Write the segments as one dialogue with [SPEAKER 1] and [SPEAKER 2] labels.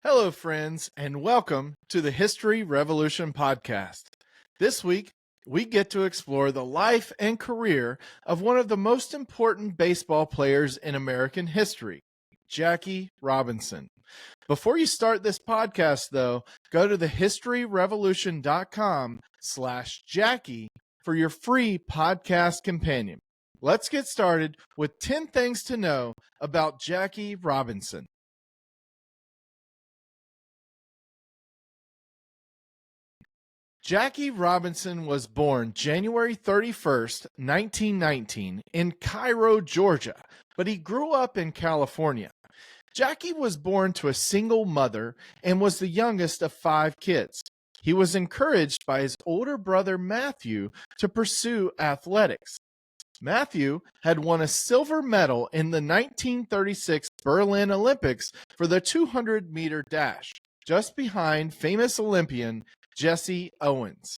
[SPEAKER 1] Hello, friends, and welcome to the History Revolution podcast. This week, we get to explore the life and career of one of the most important baseball players in American history, Jackie Robinson. Before you start this podcast, though, go to thehistoryrevolution.com/Jackie for your free podcast companion. Let's get started with 10 things to know about Jackie Robinson. Jackie Robinson was born January 31st, 1919, in Cairo, Georgia, but he grew up in California. Jackie was born to a single mother and was the youngest of 5 kids. He was encouraged by his older brother Matthew to pursue athletics. Matthew had won a silver medal in the 1936 Berlin Olympics for the 200-meter dash, just behind famous Olympian Jesse Owens.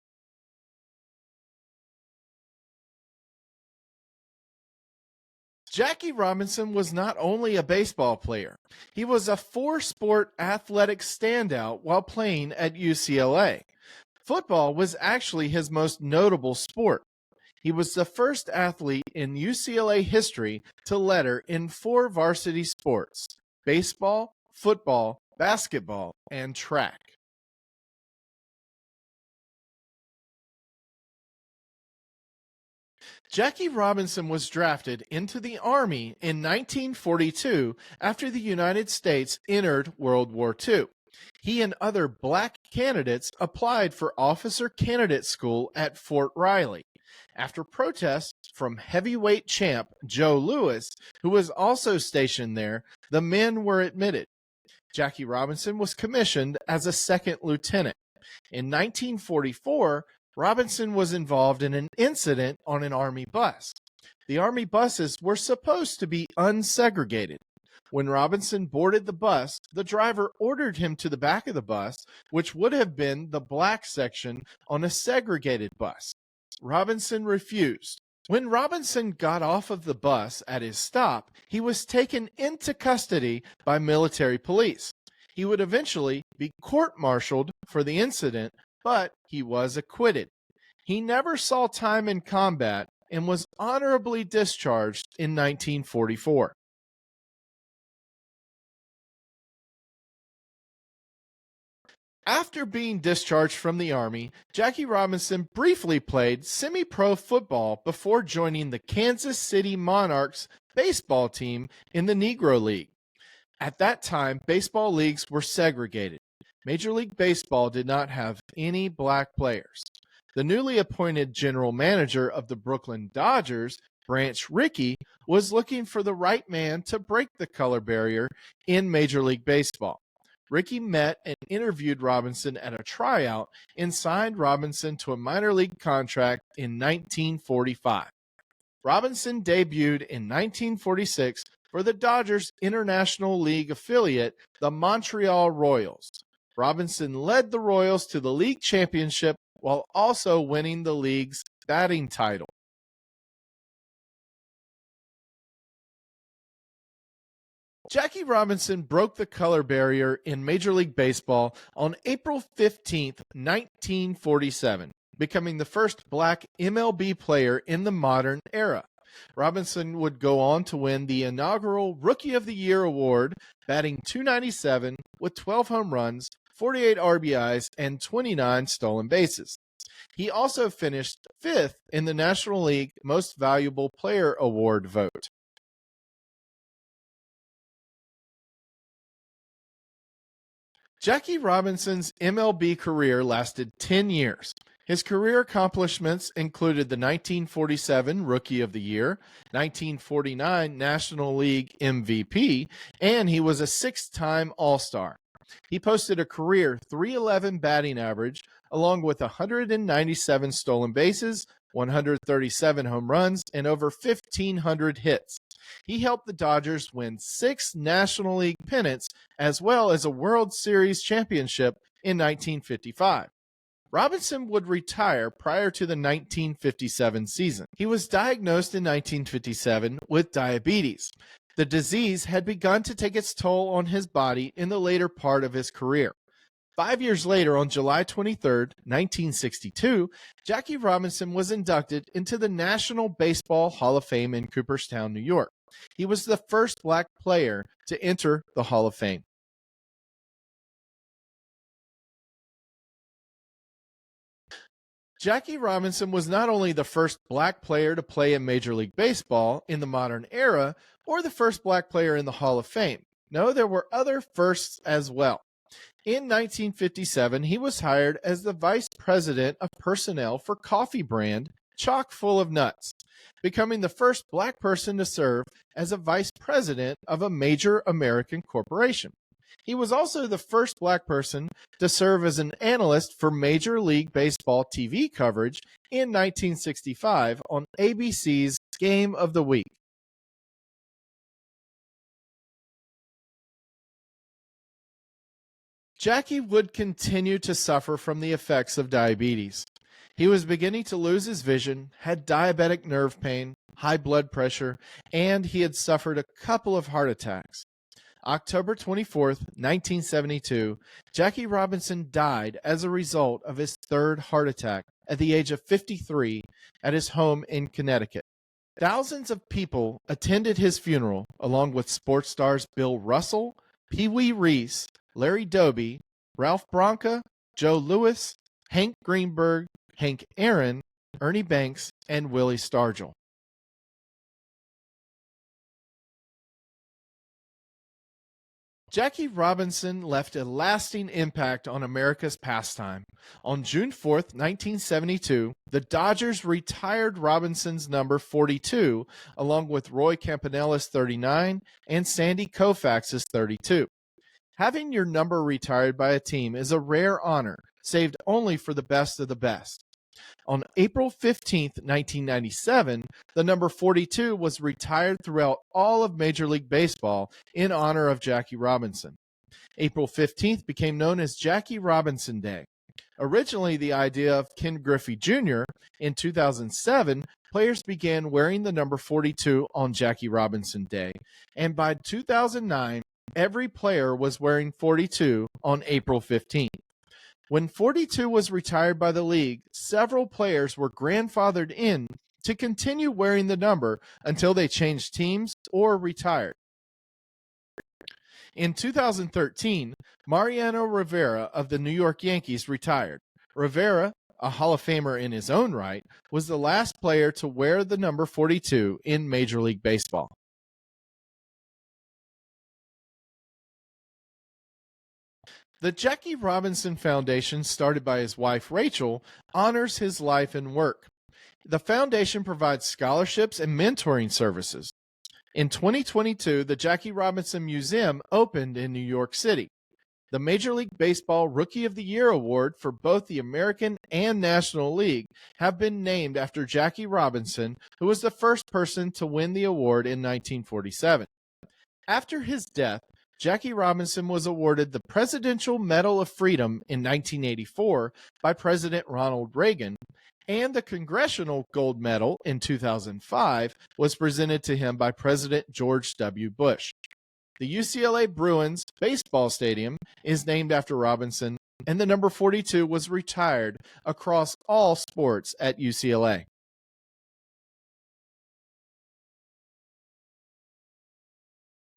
[SPEAKER 1] Jackie Robinson was not only a baseball player, he was a 4-sport athletic standout while playing at UCLA. Football was actually his most notable sport. He was the first athlete in UCLA history to letter in 4 varsity sports: baseball, football, basketball, and track. Jackie Robinson was drafted into the Army in 1942 after the United States entered World War II. He and other black candidates applied for officer candidate school at Fort Riley. After protests from heavyweight champ Joe Louis, who was also stationed there, the men were admitted. Jackie Robinson was commissioned as a second lieutenant. In 1944, Robinson was involved in an incident on an Army bus. The Army buses were supposed to be unsegregated. When Robinson boarded the bus, the driver ordered him to the back of the bus, which would have been the black section on a segregated bus. Robinson refused. When Robinson got off of the bus at his stop, he was taken into custody by military police. He would eventually be court-martialed for the incident, but he was acquitted. He never saw time in combat and was honorably discharged in 1944. After being discharged from the Army, Jackie Robinson briefly played semi-pro football before joining the Kansas City Monarchs baseball team in the Negro League. At that time, baseball leagues were segregated. Major League Baseball did not have any black players. The newly appointed general manager of the Brooklyn Dodgers, Branch Rickey, was looking for the right man to break the color barrier in Major League Baseball. Rickey met and interviewed Robinson at a tryout and signed Robinson to a minor league contract in 1945. Robinson debuted in 1946 for the Dodgers International League affiliate, the Montreal Royals. Robinson led the Royals to the league championship while also winning the league's batting title. Jackie Robinson broke the color barrier in Major League Baseball on April 15, 1947, becoming the first black MLB player in the modern era. Robinson would go on to win the inaugural Rookie of the Year award, batting .297 with 12 home runs, 48 RBIs, and 29 stolen bases. He also finished 5th in the National League Most Valuable Player award vote. Jackie Robinson's MLB career lasted 10 years. His career accomplishments included the 1947 Rookie of the Year, 1949 National League MVP, and he was a 6-time All-Star. He posted a career .311 batting average, along with 197 stolen bases, 137 home runs, and over 1,500 hits. He helped the Dodgers win 6 National League pennants as well as a World Series championship in 1955. Robinson would retire prior to the 1957 season. He was diagnosed in 1957 with diabetes. The disease had begun to take its toll on his body in the later part of his career. 5 years later, on July 23, 1962, Jackie Robinson was inducted into the National Baseball Hall of Fame in Cooperstown, New York. He was the first black player to enter the Hall of Fame. Jackie Robinson was not only the first black player to play in Major League Baseball in the modern era, or the first black player in the Hall of Fame. No, there were other firsts as well. In 1957, he was hired as the vice president of personnel for coffee brand Chock full of Nuts, becoming the first black person to serve as a vice president of a major American corporation. He was also the first black person to serve as an analyst for Major League Baseball TV coverage in 1965 on ABC's Game of the Week. Jackie would continue to suffer from the effects of diabetes. He was beginning to lose his vision, had diabetic nerve pain, high blood pressure, and he had suffered a couple of heart attacks. October 24, 1972, Jackie Robinson died as a result of his third heart attack at the age of 53 at his home in Connecticut. Thousands of people attended his funeral, along with sports stars Bill Russell, Pee Wee Reese, Larry Doby, Ralph Branca, Joe Louis, Hank Greenberg, Hank Aaron, Ernie Banks, and Willie Stargell. Jackie Robinson left a lasting impact on America's pastime. On June 4th, 1972, the Dodgers retired Robinson's number 42, along with Roy Campanella's 39 and Sandy Koufax's 32. Having your number retired by a team is a rare honor, saved only for the best of the best. On April 15, 1997, the number 42 was retired throughout all of Major League Baseball in honor of Jackie Robinson. April 15th became known as Jackie Robinson Day. Originally the idea of Ken Griffey Jr., in 2007, players began wearing the number 42 on Jackie Robinson Day, and by 2009, every player was wearing 42 on April 15th. When 42 was retired by the league, several players were grandfathered in to continue wearing the number until they changed teams or retired. In 2013, Mariano Rivera of the New York Yankees retired. Rivera, a Hall of Famer in his own right, was the last player to wear the number 42 in Major League Baseball. The Jackie Robinson Foundation, started by his wife Rachel, honors his life and work. The foundation provides scholarships and mentoring services. In 2022, the Jackie Robinson Museum opened in New York City. The Major League Baseball Rookie of the Year award for both the American and National League have been named after Jackie Robinson, who was the first person to win the award in 1947. After his death, Jackie Robinson was awarded the Presidential Medal of Freedom in 1984 by President Ronald Reagan, and the Congressional Gold Medal in 2005 was presented to him by President George W. Bush. The UCLA Bruins baseball stadium is named after Robinson, and the number 42 was retired across all sports at UCLA.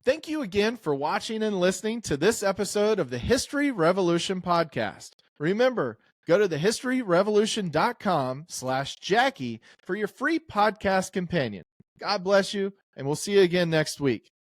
[SPEAKER 1] Thank you again for watching and listening to this episode of the History Revolution podcast. Remember, go to thehistoryrevolution.com/Jackie for your free podcast companion. God bless you, and we'll see you again next week.